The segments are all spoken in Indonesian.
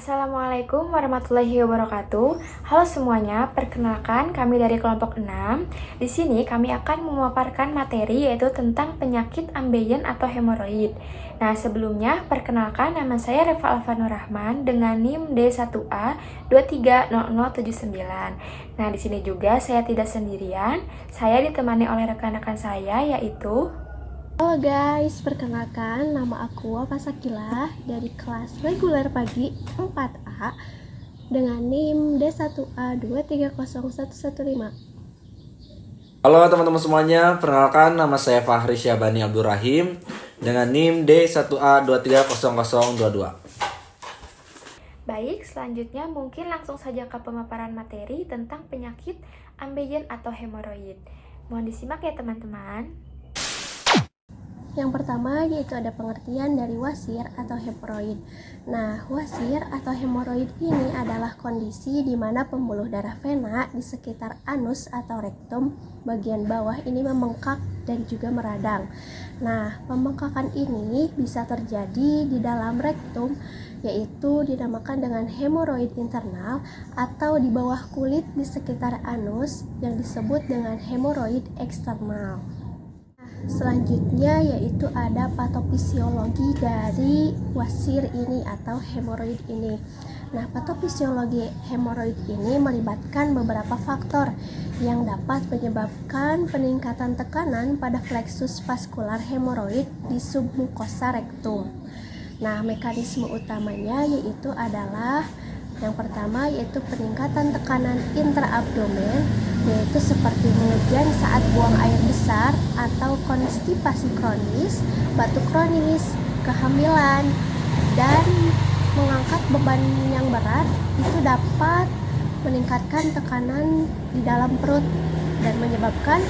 Assalamualaikum warahmatullahi wabarakatuh. Halo semuanya, perkenalkan kami dari kelompok 6. Di sini kami akan memaparkan materi yaitu tentang penyakit ambeien atau hemoroid. Nah, sebelumnya perkenalkan nama saya Reva Alfanur Rahman dengan NIM D1A 230079. Nah, di sini juga saya tidak sendirian. Saya ditemani oleh rekan-rekan saya yaitu Halo guys, perkenalkan nama aku Wafa Sakila dari kelas reguler pagi 4A dengan NIM D1A 230115. Halo teman-teman semuanya, perkenalkan nama saya Fahri Syabani Abdul Rahim dengan NIM D1A 230022. Baik, selanjutnya mungkin langsung saja ke pemaparan materi tentang penyakit ambeien atau hemoroid. Mohon disimak ya teman-teman. Yang pertama yaitu ada pengertian dari wasir atau hemoroid. Nah, wasir atau hemoroid ini adalah kondisi di mana pembuluh darah vena di sekitar anus atau rektum bagian bawah ini membengkak dan juga meradang. Nah, pembengkakan ini bisa terjadi di dalam rektum, yaitu dinamakan dengan hemoroid internal, atau di bawah kulit di sekitar anus yang disebut dengan hemoroid eksternal. Selanjutnya yaitu ada patofisiologi dari wasir ini atau hemoroid ini. Nah, patofisiologi hemoroid ini melibatkan beberapa faktor yang dapat menyebabkan peningkatan tekanan pada plexus vaskular hemoroid di submukosa rektum. Nah, mekanisme utamanya yaitu adalah yang pertama yaitu peningkatan tekanan intraabdomen, yaitu seperti mengejan saat buang air besar atau konstipasi kronis, batuk kronis, kehamilan, dan mengangkat beban yang berat itu dapat meningkatkan tekanan di dalam perut dan menyebabkan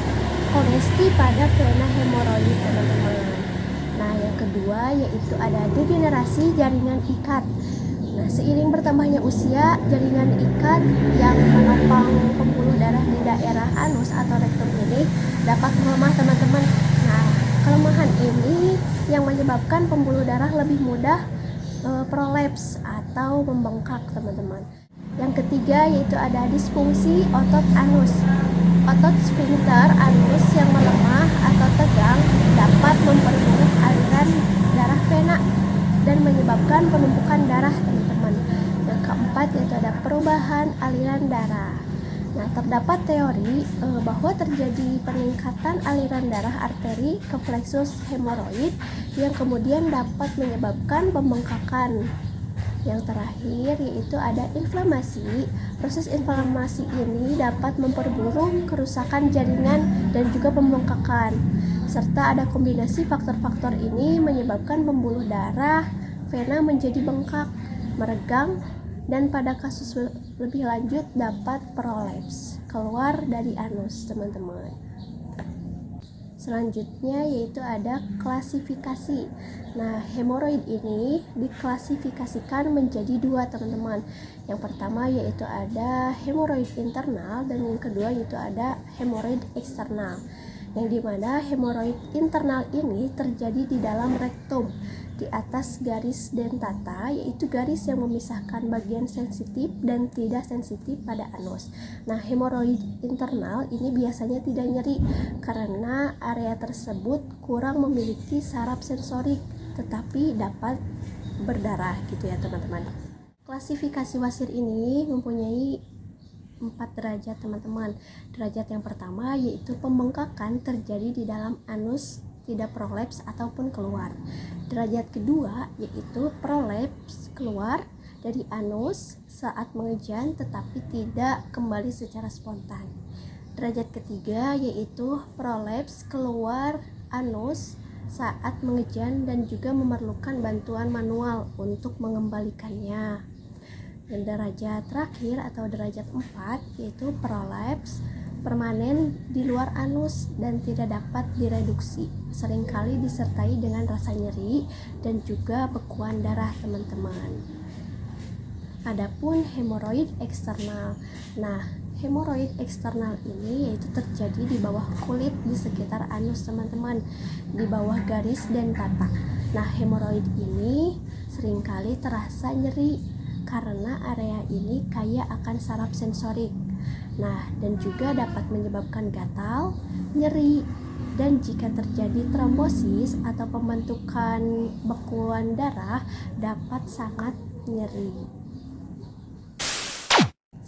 kongesti pada vena hemoroid, teman-teman. Nah, yang kedua yaitu ada degenerasi jaringan ikat. Nah, seiring bertambahnya usia, jaringan ikat yang menopang pembuluh darah di daerah anus atau rektum ini dapat melemah, teman-teman. Nah, kelemahan ini yang menyebabkan pembuluh darah lebih mudah prolaps atau membengkak, teman-teman. Yang ketiga yaitu ada disfungsi otot anus. Otot sphincter anus yang melemah atau tegang dapat memperburuk aliran darah vena dan menyebabkan penumpukan darah, teman-teman. Yang keempat yaitu ada perubahan aliran darah. Nah, terdapat teori bahwa terjadi peningkatan aliran darah arteri ke plexus hemoroid yang kemudian dapat menyebabkan pembengkakan. Yang terakhir yaitu ada inflamasi. Proses inflamasi ini dapat memperburuk kerusakan jaringan dan juga pembengkakan. Serta ada kombinasi faktor-faktor ini menyebabkan pembuluh darah vena menjadi bengkak, meregang, dan pada kasus lebih lanjut dapat prolaps keluar dari anus, teman-teman. Selanjutnya yaitu ada klasifikasi. Nah, hemoroid ini diklasifikasikan menjadi dua, teman-teman. Yang pertama yaitu ada hemoroid internal dan yang kedua yaitu ada hemoroid eksternal. Yang dimana hemoroid internal ini terjadi di dalam rektum, di atas garis dentata, yaitu garis yang memisahkan bagian sensitif dan tidak sensitif pada anus. Nah, hemoroid internal ini biasanya tidak nyeri karena area tersebut kurang memiliki saraf sensorik, tetapi dapat berdarah gitu ya, teman-teman. Klasifikasi wasir ini mempunyai 4 derajat, teman-teman. Derajat yang pertama yaitu pembengkakan terjadi di dalam anus, tidak prolaps ataupun keluar. Derajat kedua yaitu prolaps keluar dari anus saat mengejan tetapi tidak kembali secara spontan. Derajat ketiga yaitu prolaps keluar anus saat mengejan dan juga memerlukan bantuan manual untuk mengembalikannya. Dan derajat terakhir atau derajat 4 yaitu prolaps permanen di luar anus dan tidak dapat direduksi, seringkali disertai dengan rasa nyeri dan juga bekuan darah, teman-teman. Adapun hemoroid eksternal. Nah, hemoroid eksternal ini yaitu terjadi di bawah kulit di sekitar anus, teman-teman, di bawah garis dentata. Nah, hemoroid ini seringkali terasa nyeri karena area ini kaya akan saraf sensorik. Nah, dan juga dapat menyebabkan gatal, nyeri, dan jika terjadi trombosis atau pembentukan bekuan darah dapat sangat nyeri.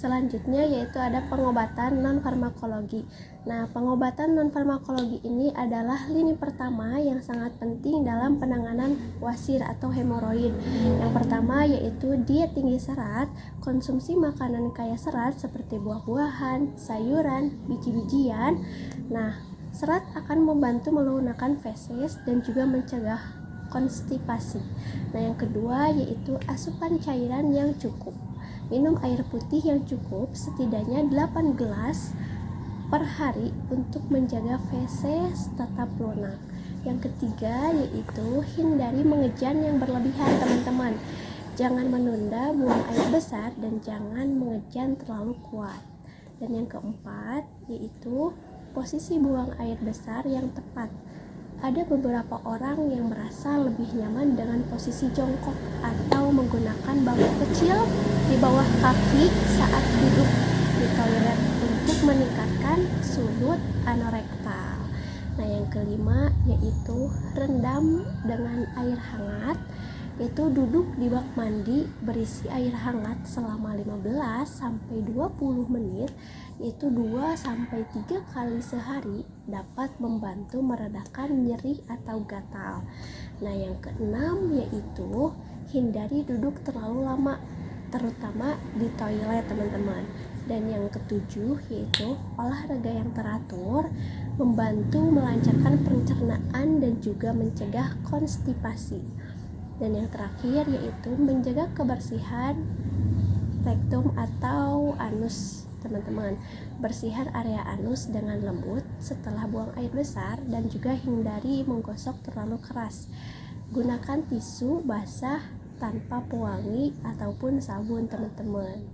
Selanjutnya yaitu ada pengobatan non-farmakologi. Nah, pengobatan non-farmakologi ini adalah lini pertama yang sangat penting dalam penanganan wasir atau hemoroid. Yang pertama yaitu diet tinggi serat, konsumsi makanan kaya serat seperti buah-buahan, sayuran, biji-bijian. Nah, serat akan membantu melunakkan feses dan juga mencegah konstipasi. Nah, yang kedua yaitu asupan cairan yang cukup. Minum air putih yang cukup setidaknya 8 gelas per hari untuk menjaga feses tetap lunak. Yang ketiga yaitu hindari mengejan yang berlebihan, teman-teman. Jangan menunda buang air besar dan jangan mengejan terlalu kuat. Dan yang keempat yaitu posisi buang air besar yang tepat. Ada beberapa orang yang merasa lebih nyaman dengan posisi jongkok atau menggunakan bangku kecil di bawah kaki saat duduk di toilet untuk meningkatkan sudut anorektal. Nah, yang kelima yaitu rendam dengan air hangat, yaitu duduk di bak mandi berisi air hangat selama 15-20 menit, yaitu 2-3 kali sehari dapat membantu meredakan nyeri atau gatal. Nah, yang keenam yaitu hindari duduk terlalu lama, terutama di toilet, teman-teman. Dan yang ketujuh yaitu olahraga yang teratur, membantu melancarkan pencernaan dan juga mencegah konstipasi. Dan yang terakhir yaitu menjaga kebersihan rektum atau anus, teman-teman. Bersihkan area anus dengan lembut setelah buang air besar dan juga hindari menggosok terlalu keras. Gunakan tisu basah tanpa pewangi ataupun sabun, teman-teman.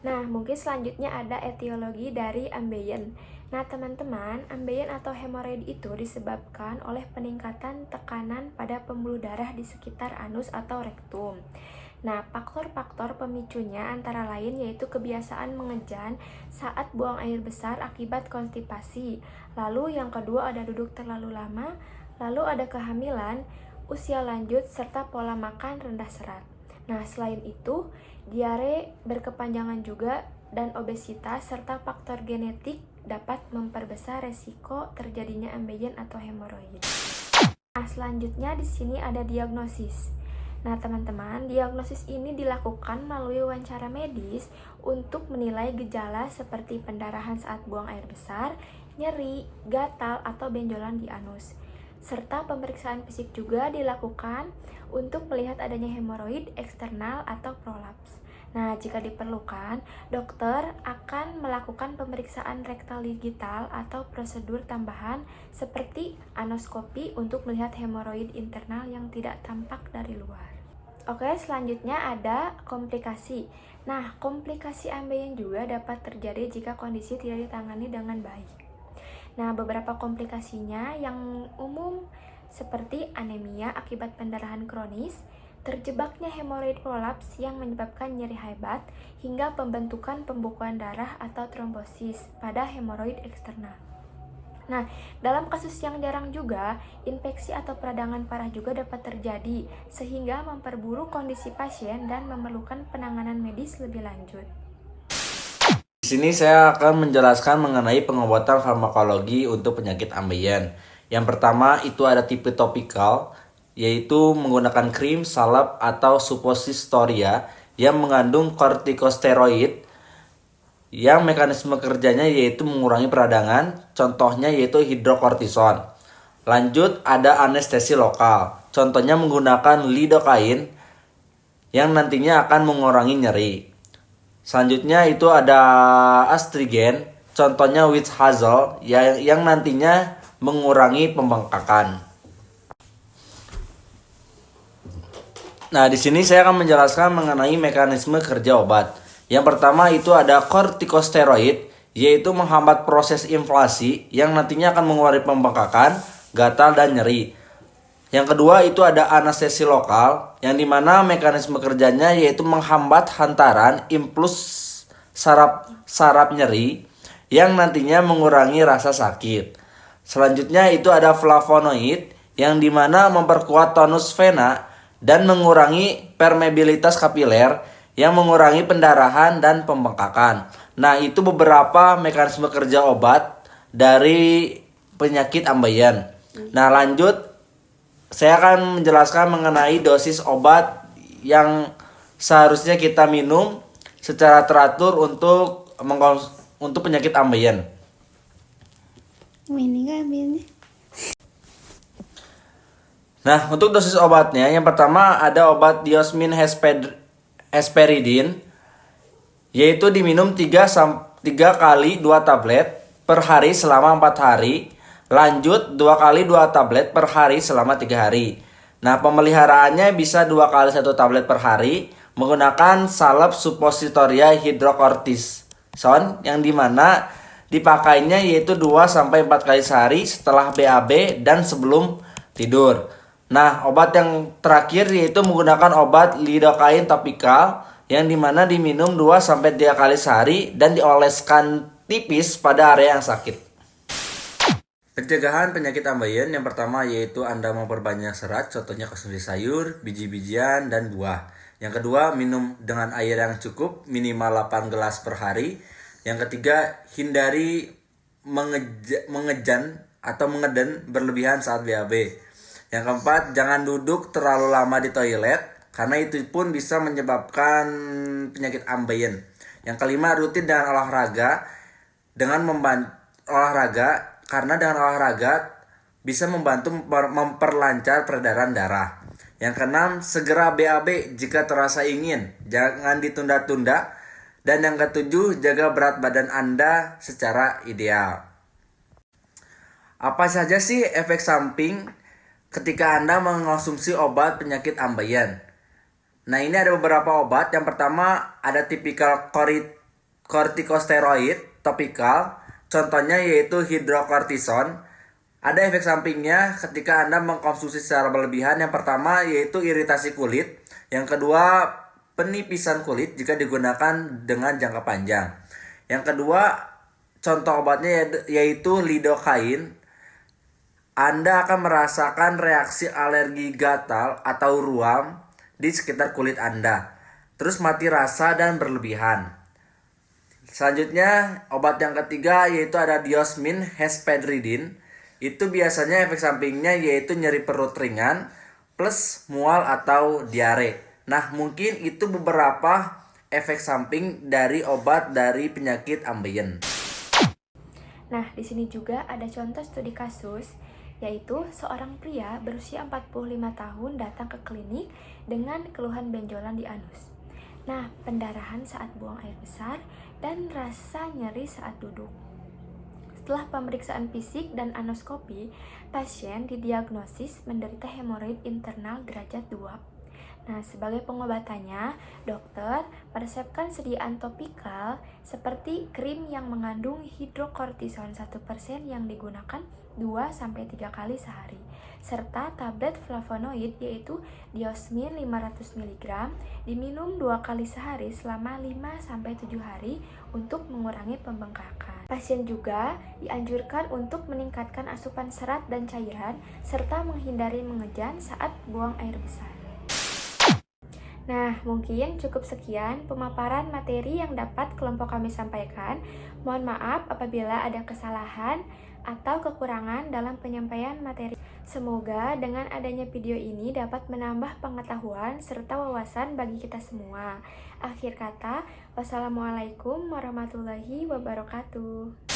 Nah, mungkin selanjutnya ada etiologi dari ambeien. Nah, teman-teman, ambeien atau hemoroid itu disebabkan oleh peningkatan tekanan pada pembuluh darah di sekitar anus atau rektum. Nah, faktor-faktor pemicunya antara lain yaitu kebiasaan mengejan saat buang air besar akibat konstipasi. Lalu yang kedua ada duduk terlalu lama, lalu ada kehamilan, usia lanjut, serta pola makan rendah serat. Nah, selain itu, diare berkepanjangan juga dan obesitas serta faktor genetik dapat memperbesar resiko terjadinya ambeien atau hemoroid. Nah, selanjutnya di sini ada diagnosis. Nah, teman-teman, diagnosis ini dilakukan melalui wawancara medis untuk menilai gejala seperti pendarahan saat buang air besar, nyeri, gatal, atau benjolan di anus. Serta pemeriksaan fisik juga dilakukan untuk melihat adanya hemoroid eksternal atau prolaps. Nah, jika diperlukan, dokter akan melakukan pemeriksaan rektal digital atau prosedur tambahan seperti anoskopi untuk melihat hemoroid internal yang tidak tampak dari luar. Oke, selanjutnya ada komplikasi. Nah, komplikasi ambeien juga dapat terjadi jika kondisi tidak ditangani dengan baik. Nah, beberapa komplikasinya yang umum seperti anemia akibat pendarahan kronis, terjebaknya hemoroid prolaps yang menyebabkan nyeri hebat, hingga pembentukan pembekuan darah atau trombosis pada hemoroid eksternal. Nah, dalam kasus yang jarang juga, infeksi atau peradangan parah juga dapat terjadi, sehingga memperburuk kondisi pasien dan memerlukan penanganan medis lebih lanjut. Di sini saya akan menjelaskan mengenai pengobatan farmakologi untuk penyakit ambeien. Yang pertama itu ada tipe topikal, yaitu menggunakan krim, salep, atau suppositoria yang mengandung kortikosteroid yang mekanisme kerjanya yaitu mengurangi peradangan, contohnya yaitu hidrokortison. Lanjut ada anestesi lokal, contohnya menggunakan lidokain yang nantinya akan mengurangi nyeri. Selanjutnya itu ada astrigen, contohnya witch hazel yang nantinya mengurangi pembengkakan. Nah, di sini saya akan menjelaskan mengenai mekanisme kerja obat. Yang pertama itu ada kortikosteroid, yaitu menghambat proses inflamasi yang nantinya akan mengurangi pembengkakan, gatal, dan nyeri. Yang kedua itu ada anestesi lokal yang dimana mekanisme kerjanya yaitu menghambat hantaran impuls saraf nyeri yang nantinya mengurangi rasa sakit. Selanjutnya itu ada flavonoid yang dimana memperkuat tonus vena dan mengurangi permeabilitas kapiler yang mengurangi pendarahan dan pembengkakan. Nah, itu beberapa mekanisme kerja obat dari penyakit ambeien. Nah, lanjut saya akan menjelaskan mengenai dosis obat yang seharusnya kita minum secara teratur untuk penyakit ambeien. Ini nggak ambilnya? Nah, untuk dosis obatnya, yang pertama ada obat diosmin hesperidin, yaitu diminum 3 kali 2 tablet per hari selama 4 hari. Lanjut 2 kali 2 tablet per hari selama 3 hari. Nah, pemeliharaannya bisa 2 kali 1 tablet per hari menggunakan salep suppositoria hidrokortison yang dimana dipakainya yaitu 2-4 kali sehari setelah BAB dan sebelum tidur. Nah, obat yang terakhir yaitu menggunakan obat lidocaine topikal yang dimana diminum 2-3 kali sehari dan dioleskan tipis pada area yang sakit. Pencegahan penyakit ambeien yang pertama yaitu Anda memperbanyak serat, contohnya konsumsi sayur, biji-bijian, dan buah. Yang kedua, minum dengan air yang cukup, minimal 8 gelas per hari. Yang ketiga, hindari mengejan atau mengeden berlebihan saat BAB. Yang keempat, jangan duduk terlalu lama di toilet, karena itu pun bisa menyebabkan penyakit ambeien. Yang kelima, rutin dengan olahraga, karena dengan olahraga bisa membantu memperlancar peredaran darah. Yang keenam, segera BAB jika terasa ingin, jangan ditunda-tunda. Dan yang ketujuh, jaga berat badan Anda secara ideal. Apa saja sih efek samping ketika Anda mengonsumsi obat penyakit ambeien? Nah, ini ada beberapa obat. Yang pertama ada tipikal kortikosteroid topikal. Contohnya yaitu hidrokortison. Ada efek sampingnya ketika Anda mengkonsumsi secara berlebihan. Yang pertama yaitu iritasi kulit. Yang kedua penipisan kulit jika digunakan dengan jangka panjang. Yang kedua contoh obatnya yaitu lidocaine. Anda akan merasakan reaksi alergi gatal atau ruam di sekitar kulit Anda. Terus mati rasa dan berlebihan. Selanjutnya, obat yang ketiga yaitu ada diosmin hesperidin. Itu biasanya efek sampingnya yaitu nyeri perut ringan plus mual atau diare. Nah, mungkin itu beberapa efek samping dari obat dari penyakit ambeien. Nah, di sini juga ada contoh studi kasus, yaitu seorang pria berusia 45 tahun datang ke klinik dengan keluhan benjolan di anus. Nah, pendarahan saat buang air besar dan rasa nyeri saat duduk. Setelah pemeriksaan fisik dan anoskopi, pasien didiagnosis menderita hemoroid internal derajat 2. Nah, sebagai pengobatannya, dokter meresepkan sediaan topikal seperti krim yang mengandung hidrokortison 1% yang digunakan 2-3 kali sehari, serta tablet flavonoid yaitu diosmin 500 mg diminum 2 kali sehari selama 5-7 hari untuk mengurangi pembengkakan. Pasien juga dianjurkan untuk meningkatkan asupan serat dan cairan serta menghindari mengejan saat buang air besar. Nah, mungkin cukup sekian pemaparan materi yang dapat kelompok kami sampaikan. Mohon maaf apabila ada kesalahan atau kekurangan dalam penyampaian materi. Semoga dengan adanya video ini dapat menambah pengetahuan serta wawasan bagi kita semua. Akhir kata, wassalamualaikum warahmatullahi wabarakatuh.